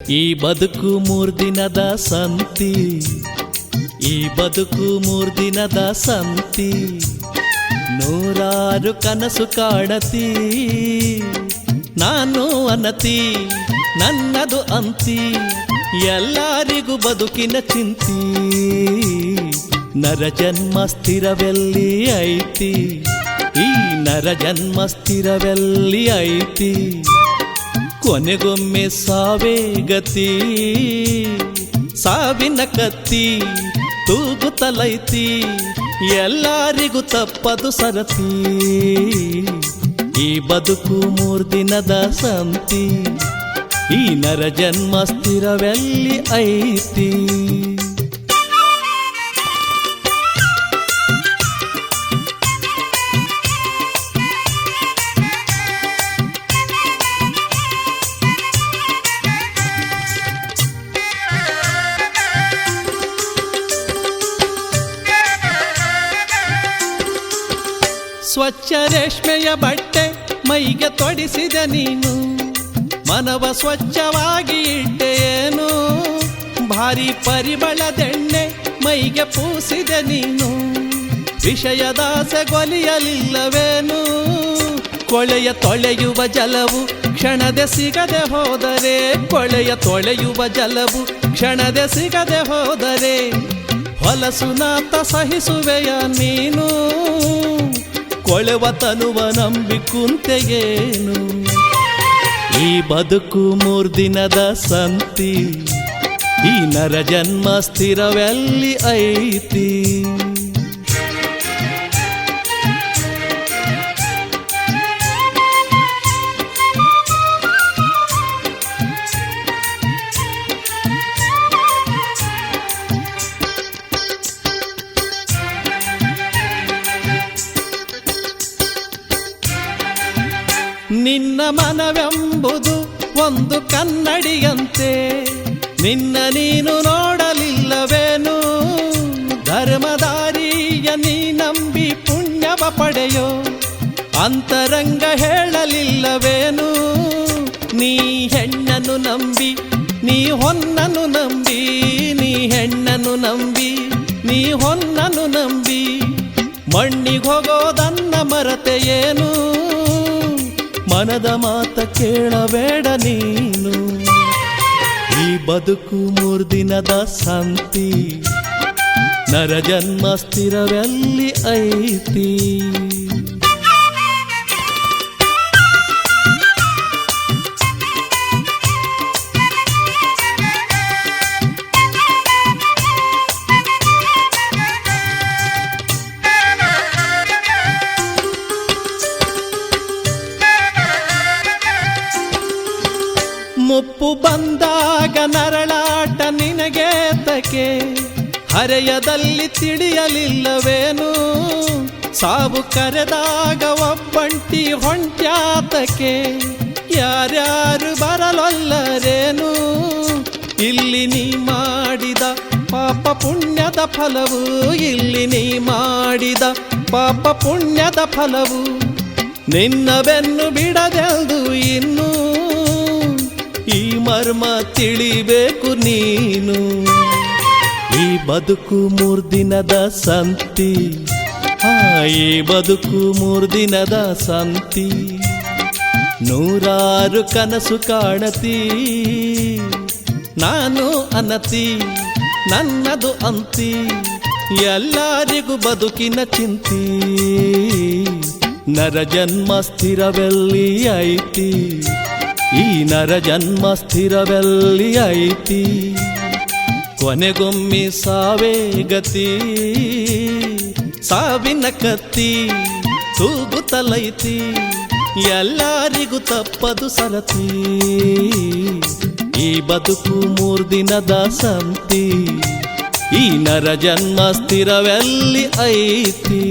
ಈ ಬದುಕು ಮೂರ್ದಿನದ ಸಂತಿ, ಈ ಬದುಕು ಮೂರ್ದಿನದ ಸಂತಿ. ನೂರಾರು ಕನಸು ಕಾಣತಿ, ನಾನು ಅನತಿ ನನ್ನದು ಅಂತಿ. ಎಲ್ಲರಿಗೂ ಬದುಕಿನ ಚಿಂತಿ, ನರ ಜನ್ಮ ಸ್ಥಿರವೆಲ್ಲಿ ಐತಿ, ಈ ನರ ಜನ್ಮ ಸ್ಥಿರವೆಲ್ಲಿ ಐತಿ. ಕೊನೆಗೊಮ್ಮೆ ಸಾವೇ ಗತಿ, ಸಾವಿನ ಕತ್ತಿ ತೂಗುತ್ತಲೈತಿ. ಎಲ್ಲರಿಗೂ ತಪ್ಪದು ಸರತಿ, ಈ ಬದುಕು ಮೂರ್ದಿನದ ಸಂತಿ. ಈ ನರ ಜನ್ಮ ಸ್ಥಿರವೆಲ್ಲಿ ಐತಿ. ಸ್ವಚ್ಛ ರೇಷ್ಮೆಯ ಬಟ್ಟೆ ಮೈಗೆ ತೊಡಿಸಿದ ನೀನು, ಮನವ ಸ್ವಚ್ಛವಾಗಿ ಇಟ್ಟೆಯೇನು. ಭಾರಿ ಪರಿಮಳದೆಣ್ಣೆ ಮೈಗೆ ಪೂಸಿದ ನೀನು, ವಿಷಯದಾಸೆ ಗೊಲಿಯಲಿಲ್ಲವೇನು. ಕೊಳೆಯ ತೊಳೆಯುವ ಜಲವು ಕ್ಷಣದೆ ಸಿಗದೆ ಹೋದರೆ, ಕೊಳೆಯ ತೊಳೆಯುವ ಜಲವು ಕ್ಷಣದೆ ಸಿಗದೆ ಹೋದರೆ. ಹೊಲಸು ನಾತ ಸಹಿಸುವೆಯ ನೀನು, ಕೊಳೆವ ತನುವ ನಂಬಿ ಕುಂತೆಯೇನು. ಈ ಬದುಕು ಮೂರ್ದಿನದ ಸಂತಿ, ಈ ನರ ಜನ್ಮ ಸ್ಥಿರವೆಲ್ಲಿ ಐತಿ. ನಿನ್ನ ಮನವೆಂಬುದು ಒಂದು ಕನ್ನಡಿಯಂತೆ, ನಿನ್ನ ನೀನು ನೋಡಲಿಲ್ಲವೇನು. ಧರ್ಮದಾರಿಯ ನೀ ನಂಬಿ ಪುಣ್ಯವ ಪಡೆಯೋ, ಅಂತರಂಗ ಹೇಳಲಿಲ್ಲವೇನು. ನೀ ಹೆಣ್ಣನ್ನು ನಂಬಿ ನೀ ಹೊನ್ನನ್ನು ನಂಬಿ, ನೀ ಹೆಣ್ಣನ್ನು ನಂಬಿ ನೀ ಹೊನ್ನನ್ನು ನಂಬಿ. ಮಣ್ಣಿಗೋಗೋದನ್ನ ಮರತೆಯೇನು, ಮನದ ಮಾತ ಕೇಳಬೇಡ ನೀನು. ಈ ಬದುಕು ಮೂರ್ದಿನದ ಸಂತಿ, ನರ ಜನ್ಮ ಸ್ಥಿರವೆಲ್ಲಿ ಐತಿ. ಮುಪ್ಪು ಬಂದಾಗ ನರಳಾಟ ನಿನಗೇತಕ್ಕೆ, ಹರೆಯದಲ್ಲಿ ತಿಳಿಯಲಿಲ್ಲವೇನು. ಸಾವು ಕರೆದಾಗ ಒಬ್ಬಂಟಿ ಹೊಂಟ್ಯಾತಕ್ಕೆ, ಯಾರ್ಯಾರು ಬರಲೊಲ್ಲರೇನು. ಇಲ್ಲಿ ನೀ ಮಾಡಿದ ಪಾಪ ಪುಣ್ಯದ ಫಲವು, ಇಲ್ಲಿ ನೀ ಮಾಡಿದ ಪಾಪ ಪುಣ್ಯದ ಫಲವು. ನಿನ್ನ ಬೆನ್ನು ಬಿಡದೆಲ್ದು ಇನ್ನು, ಈ ಮರ್ಮ ತಿಳಿಬೇಕು ನೀನು. ಈ ಬದುಕು ಮೂರ್ದಿನದ ಸಂತಿ, ಈ ಬದುಕು ಮೂರ್ದಿನದ ಸಂತಿ. ನೂರಾರು ಕನಸು ಕಾಣತಿ, ನಾನು ಅನತಿ ನನ್ನದು ಅಂತಿ. ಎಲ್ಲರಿಗೂ ಬದುಕಿನ ಚಿಂತಿ, ನರ ಜನ್ಮ ಸ್ಥಿರವೆಲ್ಲಿ ಐತಿ, ಈ ನರ ಜನ್ಮ ಸ್ಥಿರವೆಲ್ಲಿ ಐತಿ. ಕೊನೆಗೊಮ್ಮೆ ಸಾವೇ ಗತಿ, ಸಾವಿನ ಕತ್ತಿ ತೂಗುತ್ತಲೈತಿ. ಎಲ್ಲರಿಗೂ ತಪ್ಪದು ಸರತಿ, ಈ ಬದುಕು ಮೂರ್ದಿನದ ಸಂತಿ. ಈ ನರ ಜನ್ಮ ಸ್ಥಿರವೆಲ್ಲಿ ಐತಿ.